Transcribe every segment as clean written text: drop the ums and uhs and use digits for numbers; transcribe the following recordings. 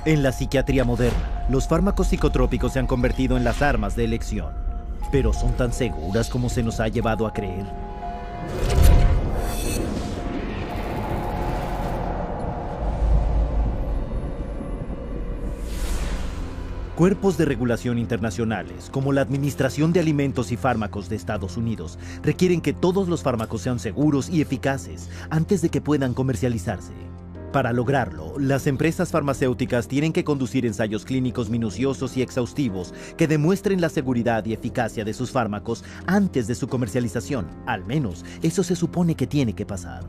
En la psiquiatría moderna, los fármacos psicotrópicos se han convertido en las armas de elección. ¿Pero son tan seguras como se nos ha llevado a creer? Cuerpos de regulación internacionales, como la Administración de Alimentos y Fármacos de Estados Unidos, requieren que todos los fármacos sean seguros y eficaces antes de que puedan comercializarse. Para lograrlo, las empresas farmacéuticas tienen que conducir ensayos clínicos minuciosos y exhaustivos que demuestren la seguridad y eficacia de sus fármacos antes de su comercialización. Al menos, eso se supone que tiene que pasar.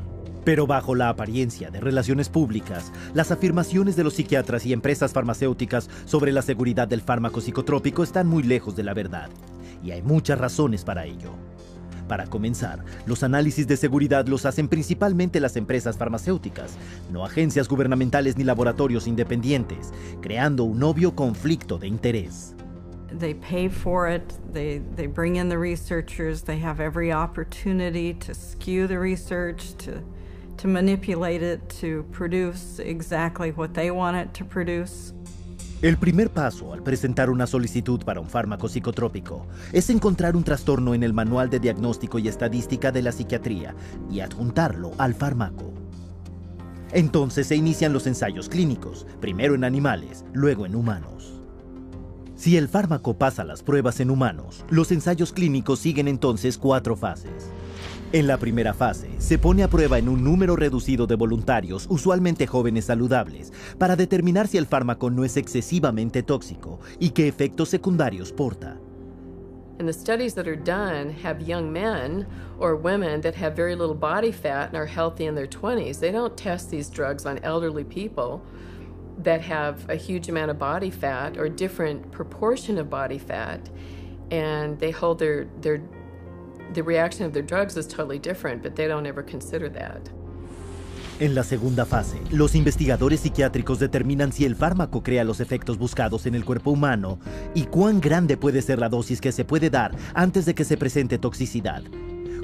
Pero bajo la apariencia de relaciones públicas, las afirmaciones de los psiquiatras y empresas farmacéuticas sobre la seguridad del fármaco psicotrópico están muy lejos de la verdad. Y hay muchas razones para ello. Para comenzar, los análisis de seguridad los hacen principalmente las empresas farmacéuticas, no agencias gubernamentales ni laboratorios independientes, creando un obvio conflicto de interés. They pay for it, they bring in the researchers, they have every opportunity to skew the research, to manipulate it, to produce exactly what they want it to produce. El primer paso al presentar una solicitud para un fármaco psicotrópico es encontrar un trastorno en el Manual de Diagnóstico y Estadística de la Psiquiatría y adjuntarlo al fármaco. Entonces se inician los ensayos clínicos, primero en animales, luego en humanos. Si el fármaco pasa las pruebas en humanos, los ensayos clínicos siguen entonces 4 fases. En la primera fase, se pone a prueba en un número reducido de voluntarios, usualmente jóvenes saludables, para determinar si el fármaco no es excesivamente tóxico y qué efectos secundarios porta. And the studies that are done have young men or women that have very little body fat and are healthy in their 20s. They don't test these drugs on elderly people that have a huge amount of body fat or different proportion of body fat, and they hold the reaction of their drugs is totally different, but they don't ever consider that. En la segunda fase, los investigadores psiquiátricos determinan si el fármaco crea los efectos buscados en el cuerpo humano y cuán grande puede ser la dosis que se puede dar antes de que se presente toxicidad.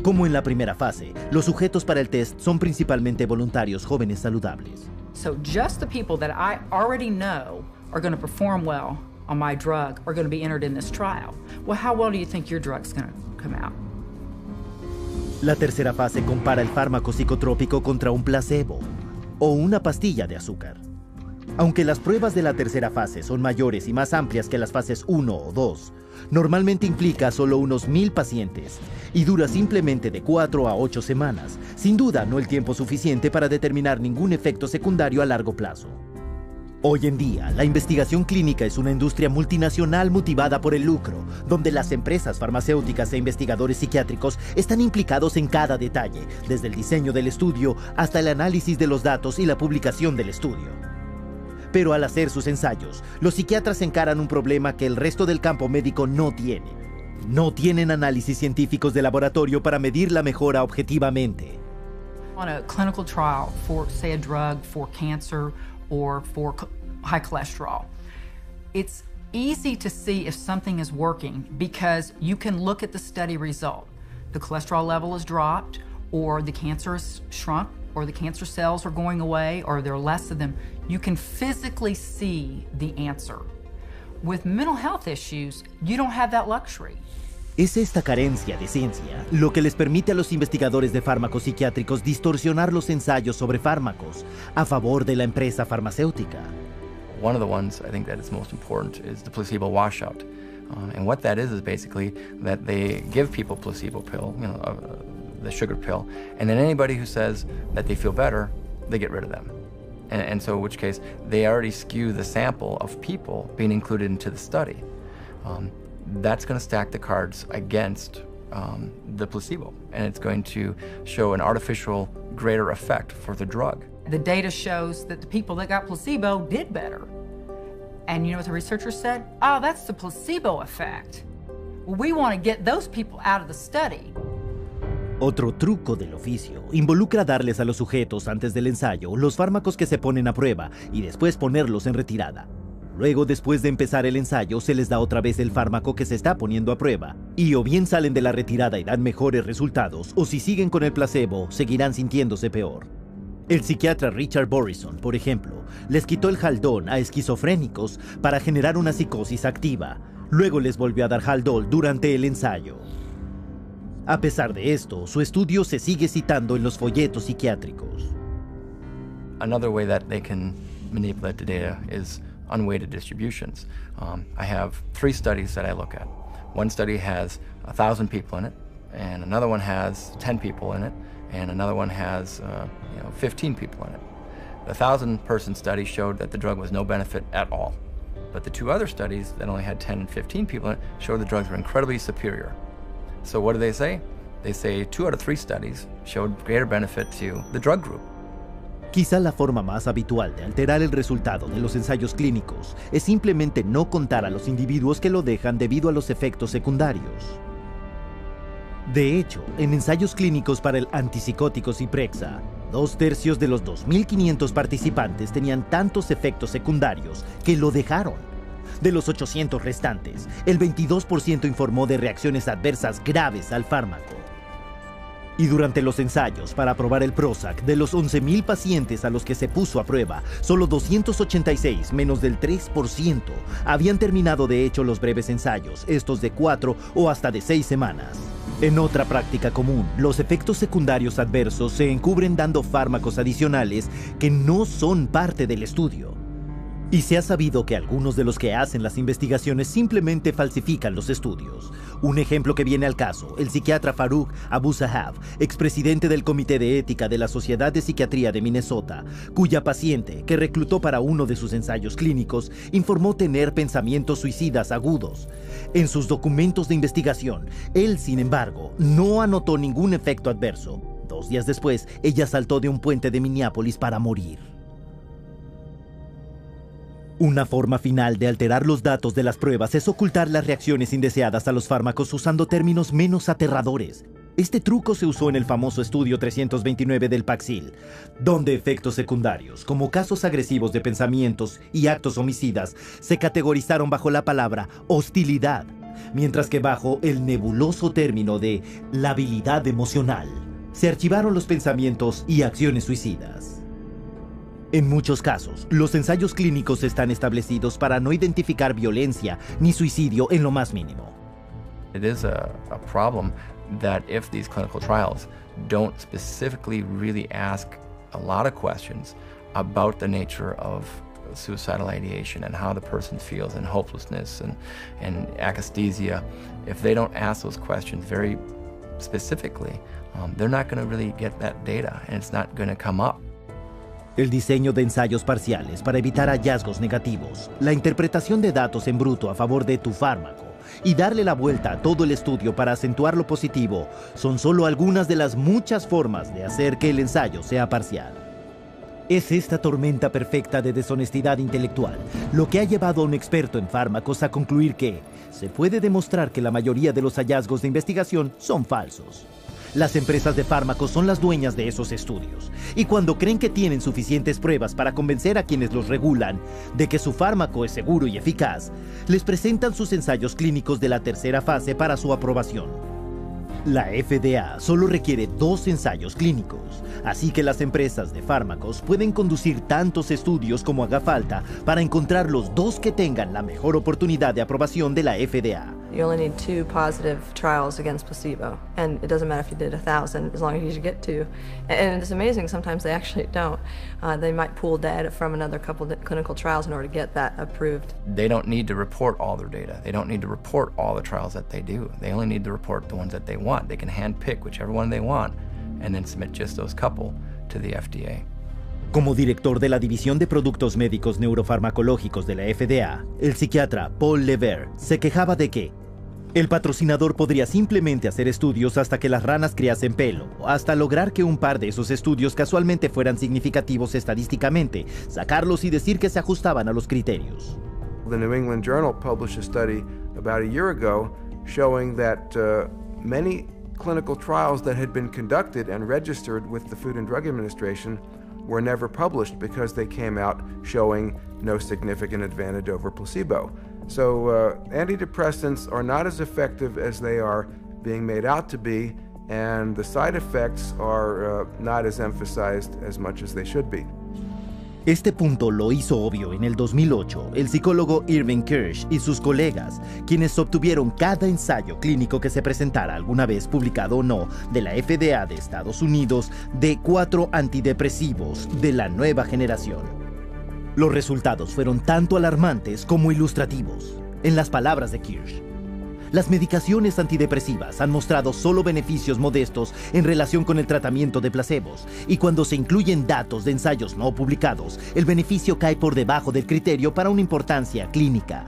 Como en la primera fase, los sujetos para el test son principalmente voluntarios jóvenes saludables. So just the people that I already know are going to perform well on my drug are going to be entered in this trial. Well, how well do you think your drug's going to come out? La tercera fase compara el fármaco psicotrópico contra un placebo o una pastilla de azúcar. Aunque las pruebas de la tercera fase son mayores y más amplias que las fases 1 o 2, normalmente implica solo unos 1000 pacientes y dura simplemente de 4 a 8 semanas, sin duda no el tiempo suficiente para determinar ningún efecto secundario a largo plazo. Hoy en día, la investigación clínica es una industria multinacional motivada por el lucro, donde las empresas farmacéuticas e investigadores psiquiátricos están implicados en cada detalle, desde el diseño del estudio hasta el análisis de los datos y la publicación del estudio. Pero al hacer sus ensayos, los psiquiatras encaran un problema que el resto del campo médico no tiene. No tienen análisis científicos de laboratorio para medir la mejora objetivamente. On a clinical trial for, say, a drug for cancer or for high cholesterol, it's easy to see if something is working because you can look at the study result. The cholesterol level is dropped, or the cancer is shrunk, or the cancer cells are going away, or there are less of them. You can physically see the answer. With mental health issues, you don't have that luxury. Es esta carencia de ciencia lo que les permite a los investigadores de fármacos psiquiátricos distorsionar los ensayos sobre fármacos a favor de la empresa farmacéutica. One of the ones I think that is most important is the placebo washout. And what that is basically that they give people placebo pill, the sugar pill, and then anybody who says that they feel better, they get rid of them. And so in which case, they already skew the sample of people being included into the study. That's going to stack the cards against the placebo, and it's going to show an artificial greater effect for the drug. The data shows that the people that got placebo did better. And you know what the researchers said? Oh, that's the placebo effect. Well, we want to get those people out of the study. Otro truco del oficio involucra darles a los sujetos antes del ensayo los fármacos que se ponen a prueba y después ponerlos en retirada. Luego, después de empezar el ensayo, se les da otra vez el fármaco que se está poniendo a prueba. Y o bien salen de la retirada y dan mejores resultados, o si siguen con el placebo, seguirán sintiéndose peor. El psiquiatra Richard Borison, por ejemplo, les quitó el Haldol a esquizofrénicos para generar una psicosis activa. Luego les volvió a dar Haldol durante el ensayo. A pesar de esto, su estudio se sigue citando en los folletos psiquiátricos. Another way that they can manipulate the data is unweighted distributions. I have 3 studies that I look at. One study has 1,000 people in it, and another one has 10 people in it, and another one has 15 people in it. The 1,000-person study showed that the drug was no benefit at all. But the 2 other studies that only had 10 and 15 people in it showed the drugs were incredibly superior. So what do they say? They say 2 out of 3 studies showed greater benefit to the drug group. Quizá la forma más habitual de alterar el resultado de los ensayos clínicos es simplemente no contar a los individuos que lo dejan debido a los efectos secundarios. De hecho, en ensayos clínicos para el antipsicótico Zyprexa, 2/3 de los 2.500 participantes tenían tantos efectos secundarios que lo dejaron. De los 800 restantes, el 22% informó de reacciones adversas graves al fármaco. Y durante los ensayos para probar el Prozac, de los 11.000 pacientes a los que se puso a prueba, solo 286, menos del 3%, habían terminado de hecho los breves ensayos, estos de 4 o hasta de 6 semanas. En otra práctica común, los efectos secundarios adversos se encubren dando fármacos adicionales que no son parte del estudio. Y se ha sabido que algunos de los que hacen las investigaciones simplemente falsifican los estudios. Un ejemplo que viene al caso, el psiquiatra Farouk Abusahab, expresidente del Comité de Ética de la Sociedad de Psiquiatría de Minnesota, cuya paciente, que reclutó para uno de sus ensayos clínicos, informó tener pensamientos suicidas agudos. En sus documentos de investigación, él, sin embargo, no anotó ningún efecto adverso. 2 días después, ella saltó de un puente de Minneapolis para morir. Una forma final de alterar los datos de las pruebas es ocultar las reacciones indeseadas a los fármacos usando términos menos aterradores. Este truco se usó en el famoso estudio 329 del Paxil, donde efectos secundarios, como casos agresivos de pensamientos y actos homicidas, se categorizaron bajo la palabra hostilidad, mientras que bajo el nebuloso término de labilidad emocional, se archivaron los pensamientos y acciones suicidas. En muchos casos, los ensayos clínicos están establecidos para no identificar violencia ni suicidio en lo más mínimo. It is a problem that if these clinical trials don't specifically really ask a lot of questions about the nature of suicidal ideation and how the person feels and hopelessness and akathisia, if they don't ask those questions very specifically, they're not going to really get that data and it's not going to come up. El diseño de ensayos parciales para evitar hallazgos negativos, la interpretación de datos en bruto a favor de tu fármaco y darle la vuelta a todo el estudio para acentuar lo positivo son solo algunas de las muchas formas de hacer que el ensayo sea parcial. Es esta tormenta perfecta de deshonestidad intelectual lo que ha llevado a un experto en fármacos a concluir que se puede demostrar que la mayoría de los hallazgos de investigación son falsos. Las empresas de fármacos son las dueñas de esos estudios, y cuando creen que tienen suficientes pruebas para convencer a quienes los regulan de que su fármaco es seguro y eficaz, les presentan sus ensayos clínicos de la tercera fase para su aprobación. La FDA solo requiere 2 ensayos clínicos, así que las empresas de fármacos pueden conducir tantos estudios como haga falta para encontrar los 2 que tengan la mejor oportunidad de aprobación de la FDA. You only need 2 positive trials against placebo, and it doesn't matter if you did 1,000, as long as you get 2. And it's amazing, sometimes they actually don't. They might pull data from another couple of clinical trials in order to get that approved. They don't need to report all their data. They don't need to report all the trials that they do. They only need to report the ones that they want. They can handpick whichever one they want and then submit just those couple to the FDA. Como director de la División de Productos Médicos Neurofarmacológicos de la FDA, el psiquiatra Paul Levere se quejaba de que el patrocinador podría simplemente hacer estudios hasta que las ranas criasen pelo, hasta lograr que un par de esos estudios casualmente fueran significativos estadísticamente, sacarlos y decir que se ajustaban a los criterios. The New England Journal published a study about a year ago showing that many clinical trials that had been conducted and registered with the Food and Drug Administration were never published because they came out showing no significant advantage over placebo. So antidepressants are not as effective as they are being made out to be, and the side effects are not as emphasized as much as they should be. Este punto lo hizo obvio en el 2008 el psicólogo Irving Kirsch y sus colegas, quienes obtuvieron cada ensayo clínico que se presentara alguna vez, publicado o no, de la FDA de Estados Unidos de 4 antidepresivos de la nueva generación. Los resultados fueron tanto alarmantes como ilustrativos. En las palabras de Kirsch, las medicaciones antidepresivas han mostrado solo beneficios modestos en relación con el tratamiento de placebos, y cuando se incluyen datos de ensayos no publicados, el beneficio cae por debajo del criterio para una importancia clínica.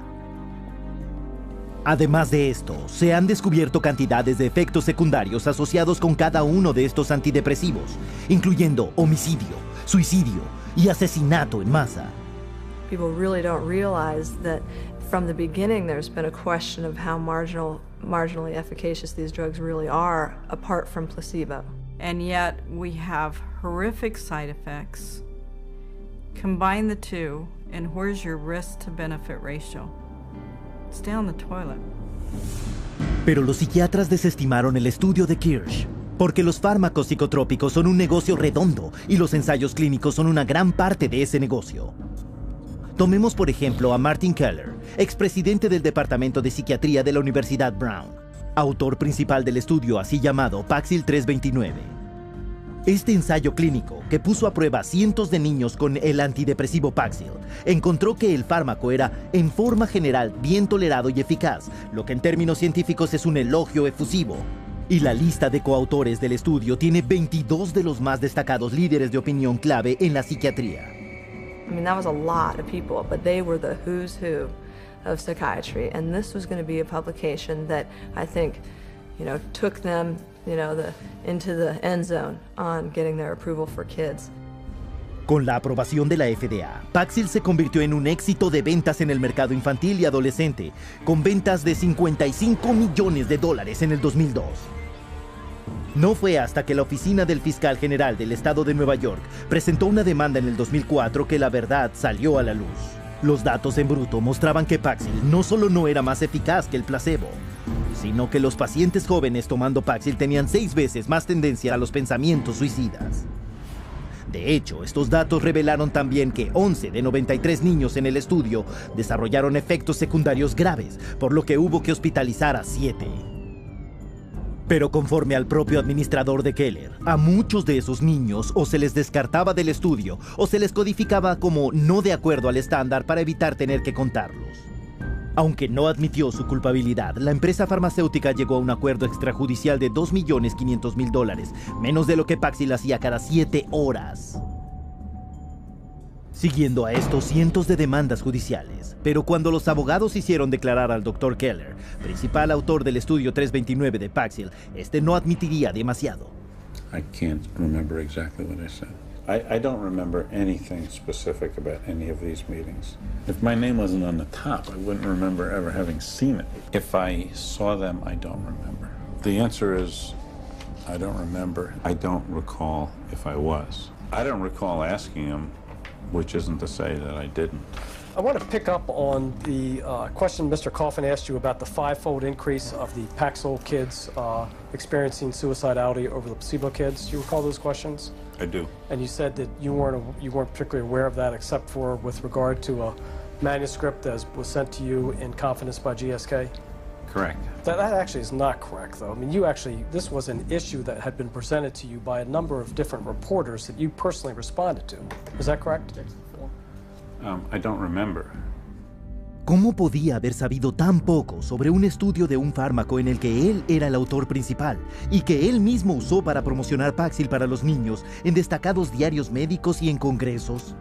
Además de esto, se han descubierto cantidades de efectos secundarios asociados con cada uno de estos antidepresivos, incluyendo homicidio, suicidio y asesinato en masa. People really don't realize that from the beginning there's been a question of how marginally efficacious these drugs really are apart from placebo. And yet we have horrific side effects. Combine the two, and where's your risk to benefit ratio? It's down the toilet. Pero los psiquiatras desestimaron el estudio de Kirsch, porque los fármacos psicotrópicos son un negocio redondo y los ensayos clínicos son una gran parte de ese negocio. Tomemos por ejemplo a Martin Keller, expresidente del Departamento de Psiquiatría de la Universidad Brown, autor principal del estudio así llamado Paxil 329. Este ensayo clínico, que puso a prueba cientos de niños con el antidepresivo Paxil, encontró que el fármaco era, en forma general, bien tolerado y eficaz, lo que en términos científicos es un elogio efusivo. Y la lista de coautores del estudio tiene 22 de los más destacados líderes de opinión clave en la psiquiatría. I mean, that was a lot of people, but they were the who's who of psychiatry, and this was going to be a publication that I think, took them, into the end zone on getting their approval for kids. Con la aprobación de la FDA, Paxil se convirtió en un éxito de ventas en el mercado infantil y adolescente, con ventas de $55 millones en el 2002. No fue hasta que la oficina del fiscal general del estado de Nueva York presentó una demanda en el 2004 que la verdad salió a la luz. Los datos en bruto mostraban que Paxil no solo no era más eficaz que el placebo, sino que los pacientes jóvenes tomando Paxil tenían 6 veces más tendencia a los pensamientos suicidas. De hecho, estos datos revelaron también que 11 de 93 niños en el estudio desarrollaron efectos secundarios graves, por lo que hubo que hospitalizar a 7. Pero conforme al propio administrador de Keller, a muchos de esos niños o se les descartaba del estudio o se les codificaba como no de acuerdo al estándar para evitar tener que contarlos. Aunque no admitió su culpabilidad, la empresa farmacéutica llegó a un acuerdo extrajudicial de $2.500.000, menos de lo que Paxil hacía cada 7 horas. Siguiendo a estos cientos de demandas judiciales, pero cuando los abogados hicieron declarar al Dr. Keller, principal autor del estudio 329 de Paxil, este no admitiría demasiado. I can't remember exactly what I said. I don't remember anything specific about any of these meetings. If my name wasn't on the top, I wouldn't remember ever having seen it. If I saw them, I don't remember. The answer is, I don't remember. I don't recall if I was. I don't recall asking him, which isn't to say that I didn't. I want to pick up on the question Mr. Coffin asked you about the 5-fold increase of the Paxil kids experiencing suicidality over the placebo kids. Do you recall those questions? I do. And you said that you weren't particularly aware of that except for with regard to a manuscript that was sent to you in confidence by GSK? Correct. That actually is not correct, though. I mean, this was an issue that had been presented to you by a number of different reporters that you personally responded to. Is that correct? I don't remember. ¿Cómo podía haber sabido tan poco sobre un estudio de un fármaco en el que él era el autor principal y que él mismo usó para promocionar Paxil para los niños en destacados diarios médicos y en congresos?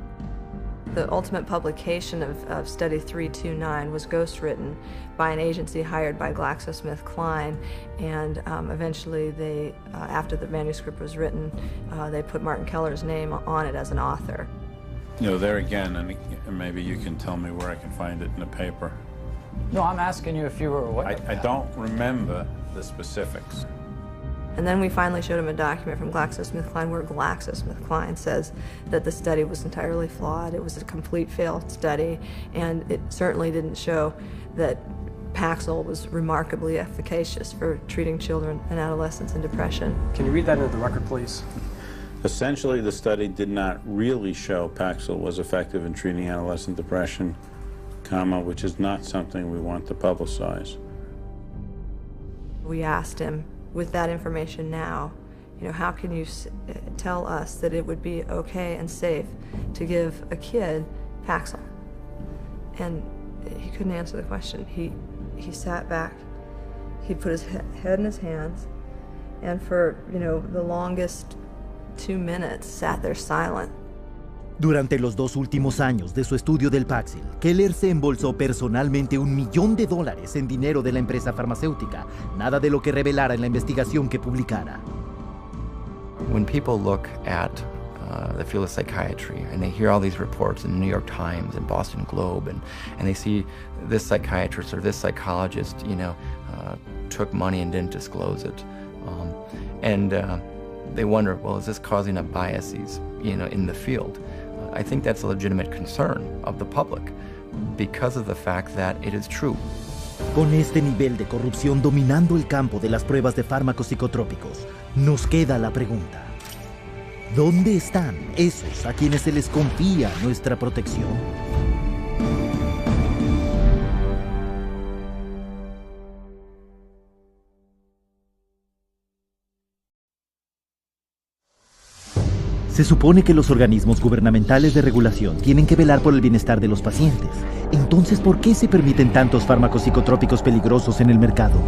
The ultimate publication of Study 329 was ghostwritten by an agency hired by GlaxoSmithKline, and eventually they, after the manuscript was written, they put Martin Keller's name on it as an author. There again, and maybe you can tell me where I can find it in the paper. No, I'm asking you if you were aware. I don't remember the specifics. And then we finally showed him a document from GlaxoSmithKline where GlaxoSmithKline says that the study was entirely flawed. It was a complete failed study, and it certainly didn't show that Paxil was remarkably efficacious for treating children and adolescents in depression. Can you read that into the record, please? Essentially, the study did not really show Paxil was effective in treating adolescent depression, which is not something we want to publicize. We asked him, with that information now, how can you tell us that it would be okay and safe to give a kid Paxil? And he couldn't answer the question. He sat back, he put his head in his hands, and for, the longest 2 minutes sat there silent. Durante los 2 últimos años de su estudio del Paxil, Keller se embolsó personalmente $1 millón en dinero de la empresa farmacéutica, nada de lo que revelara en la investigación que publicara. When people look at the field of psychiatry and they hear all these reports in the New York Times and Boston Globe, and they see this psychiatrist or this psychologist, took money and didn't disclose it, and they wonder, well, is this causing a biases, in the field? I think that's a legitimate concern of the public because of the fact that it is true. Con este nivel de corrupción dominando el campo de las pruebas de fármacos psicotrópicos, nos queda la pregunta: ¿dónde están esos a quienes se les confía nuestra protección? Se supone que los organismos gubernamentales de regulación tienen que velar por el bienestar de los pacientes. Entonces, ¿por qué se permiten tantos fármacos psicotrópicos peligrosos en el mercado?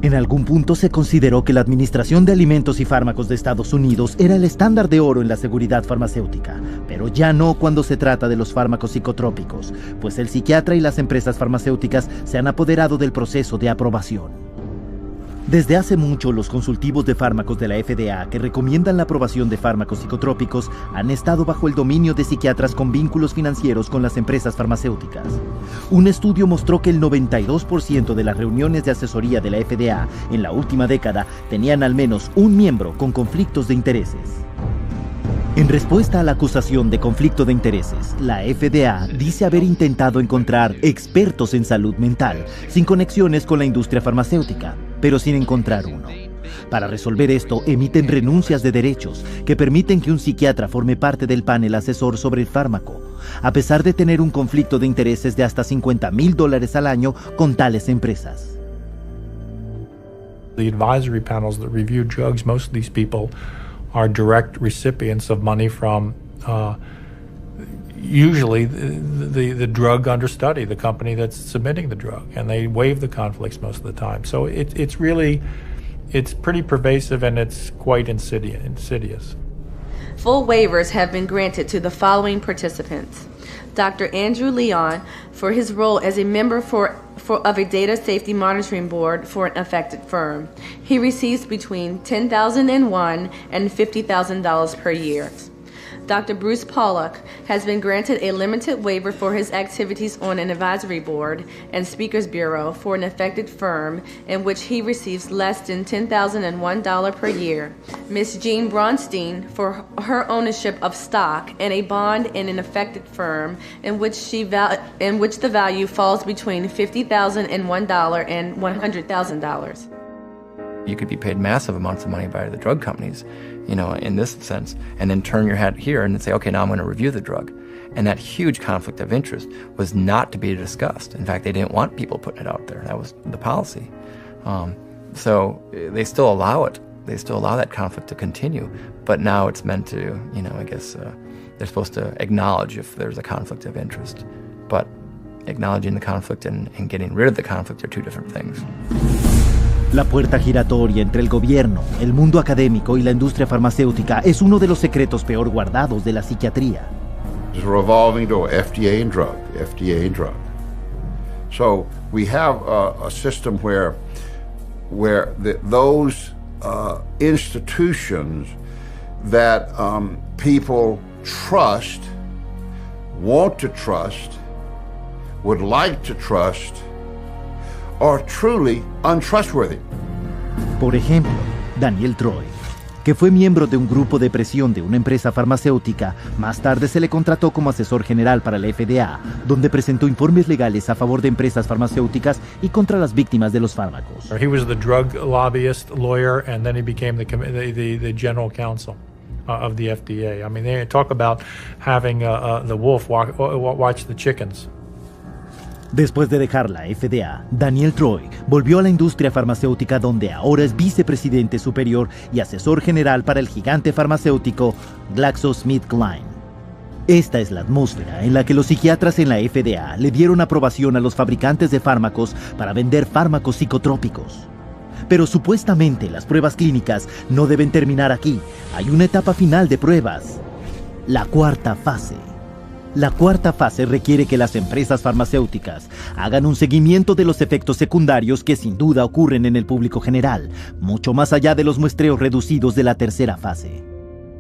En algún punto se consideró que la Administración de Alimentos y Fármacos de Estados Unidos era el estándar de oro en la seguridad farmacéutica, pero ya no cuando se trata de los fármacos psicotrópicos, pues el psiquiatra y las empresas farmacéuticas se han apoderado del proceso de aprobación. Desde hace mucho, los consultivos de fármacos de la FDA que recomiendan la aprobación de fármacos psicotrópicos han estado bajo el dominio de psiquiatras con vínculos financieros con las empresas farmacéuticas. Un estudio mostró que el 92% de las reuniones de asesoría de la FDA en la última década tenían al menos un miembro con conflictos de intereses. En respuesta a la acusación de conflicto de intereses, la FDA dice haber intentado encontrar expertos en salud mental sin conexiones con la industria farmacéutica, pero sin encontrar uno. Para resolver esto, emiten renuncias de derechos que permiten que un psiquiatra forme parte del panel asesor sobre el fármaco, a pesar de tener un conflicto de intereses de hasta $50,000 al año con tales empresas. The advisory panels that review drugs, most of these people are direct recipients of money from usually the drug under study, the company that's submitting the drug, and they waive the conflicts most of the time. So it's pretty pervasive, and it's quite insidious. Full waivers have been granted to the following participants: Dr. Andrew Leon for his role as a member of a data safety monitoring board for an affected firm. He receives between $10,001 and $50,000 per year. Dr. Bruce Pollock has been granted a limited waiver for his activities on an advisory board and speakers bureau for an affected firm in which he receives less than $10,001 per year. Ms. Jean Bronstein for her ownership of stock and a bond in an affected firm in which the value falls between $50,001 and $100,000. You could be paid massive amounts of money by the drug companies, in this sense, and then turn your head here and say, okay, now I'm going to review the drug. And that huge conflict of interest was not to be discussed. In fact, they didn't want people putting it out there. That was the policy. So they still allow it. They still allow that conflict to continue. But now it's meant to, I guess they're supposed to acknowledge if there's a conflict of interest. But acknowledging the conflict and getting rid of the conflict are two different things. La puerta giratoria entre el gobierno, el mundo académico y la industria farmacéutica es uno de los secretos peor guardados de la psiquiatría. It's a revolving door, FDA and drug, FDA and drug. So we have a system where those institutions that people trust, want to trust, would like to trust, are truly untrustworthy. Por ejemplo, Daniel Troy. que fue miembro de un grupo de presión de una empresa farmacéutica, más tarde se le contrató como asesor general para la FDA, donde presentó informes legales a favor de empresas farmacéuticas y contra las víctimas de los fármacos. He was the drug lobbyist lawyer, and then he became the general counsel of the FDA. I mean, they talk about having the wolf watch the chickens. Después de dejar la FDA, Daniel Troy volvió a la industria farmacéutica, donde ahora es vicepresidente superior y asesor general para el gigante farmacéutico GlaxoSmithKline. Esta es la atmósfera en la que los psiquiatras en la FDA le dieron aprobación a los fabricantes de fármacos para vender fármacos psicotrópicos. Pero supuestamente las pruebas clínicas no deben terminar aquí. Hay una etapa final de pruebas: la cuarta fase. La cuarta fase requiere que las empresas farmacéuticas hagan un seguimiento de los efectos secundarios que sin duda ocurren en el público general, mucho más allá de los muestreos reducidos de la tercera fase.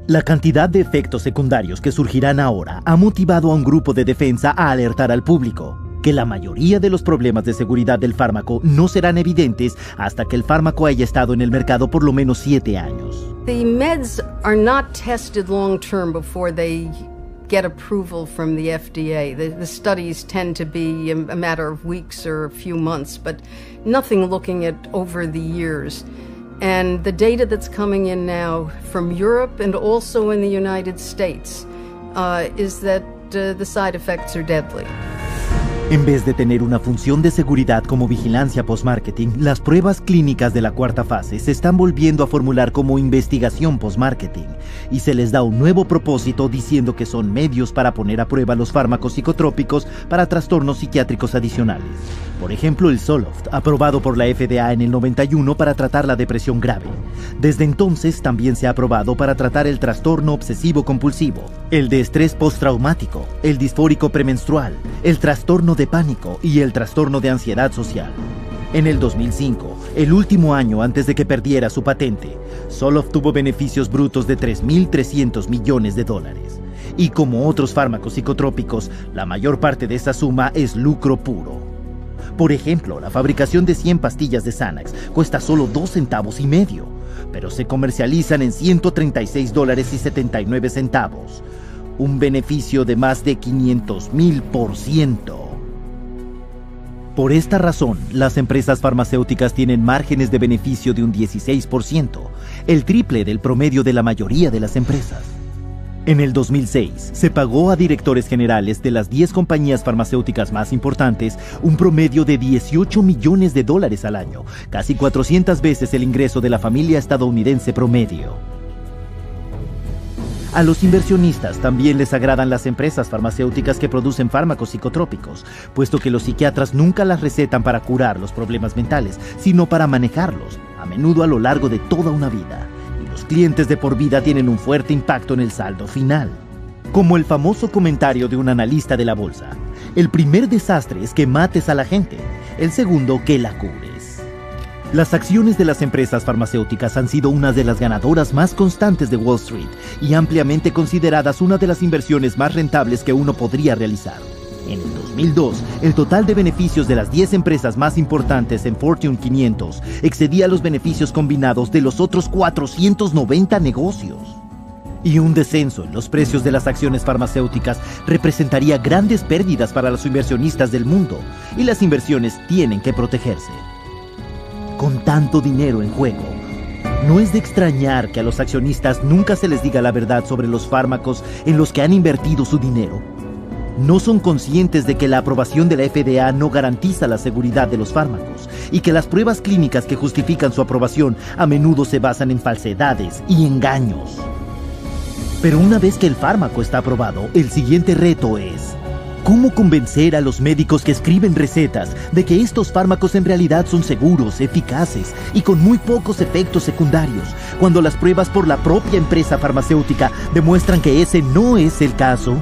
La cantidad de efectos secundarios que surgirán ahora ha motivado a un grupo de defensa a alertar al público que la mayoría de los problemas de seguridad del fármaco no serán evidentes hasta que el fármaco haya estado en el mercado por lo menos 7 años. The meds are not tested long term before they get approval from the FDA. The studies tend to be a matter of weeks or a few months, but nothing looking at over the years. And the data that's coming in now from Europe and also in the United States is that the side effects are deadly. En vez de tener una función de seguridad como vigilancia post-marketing, las pruebas clínicas de la cuarta fase se están volviendo a formular como investigación post-marketing, y se les da un nuevo propósito diciendo que son medios para poner a prueba los fármacos psicotrópicos para trastornos psiquiátricos adicionales. Por ejemplo, el Zoloft, aprobado por la FDA en el 91 para tratar la depresión grave. Desde entonces también se ha aprobado para tratar el trastorno obsesivo-compulsivo, el de estrés postraumático, el disfórico premenstrual, el trastorno de pánico y el trastorno de ansiedad social. En el 2005, el último año antes de que perdiera su patente, Zoloft tuvo beneficios brutos de $3.300 millones. Y como otros fármacos psicotrópicos, la mayor parte de esa suma es lucro puro. Por ejemplo, la fabricación de 100 pastillas de Xanax cuesta solo 2 centavos y medio, pero se comercializan en $136.79, un beneficio de más de 500,000%. Por esta razón, las empresas farmacéuticas tienen márgenes de beneficio de un 16%, el triple del promedio de la mayoría de las empresas. En el 2006, se pagó a directores generales de las 10 compañías farmacéuticas más importantes un promedio de $18 millones al año, casi 400 veces el ingreso de la familia estadounidense promedio. A los inversionistas también les agradan las empresas farmacéuticas que producen fármacos psicotrópicos, puesto que los psiquiatras nunca las recetan para curar los problemas mentales, sino para manejarlos, a menudo a lo largo de toda una vida. Y los clientes de por vida tienen un fuerte impacto en el saldo final. Como el famoso comentario de un analista de la bolsa: el primer desastre es que mates a la gente, el segundo que la cures. Las acciones de las empresas farmacéuticas han sido una de las ganadoras más constantes de Wall Street y ampliamente consideradas una de las inversiones más rentables que uno podría realizar. En el 2002, el total de beneficios de las 10 empresas más importantes en Fortune 500 excedía los beneficios combinados de los otros 490 negocios. Y un descenso en los precios de las acciones farmacéuticas representaría grandes pérdidas para los inversionistas del mundo, y las inversiones tienen que protegerse. Con tanto dinero en juego, no es de extrañar que a los accionistas nunca se les diga la verdad sobre los fármacos en los que han invertido su dinero. No son conscientes de que la aprobación de la FDA no garantiza la seguridad de los fármacos y que las pruebas clínicas que justifican su aprobación a menudo se basan en falsedades y engaños. Pero una vez que el fármaco está aprobado, el siguiente reto es: ¿cómo convencer a los médicos que escriben recetas de que estos fármacos en realidad son seguros, eficaces y con muy pocos efectos secundarios, cuando las pruebas por la propia empresa farmacéutica demuestran que ese no es el caso?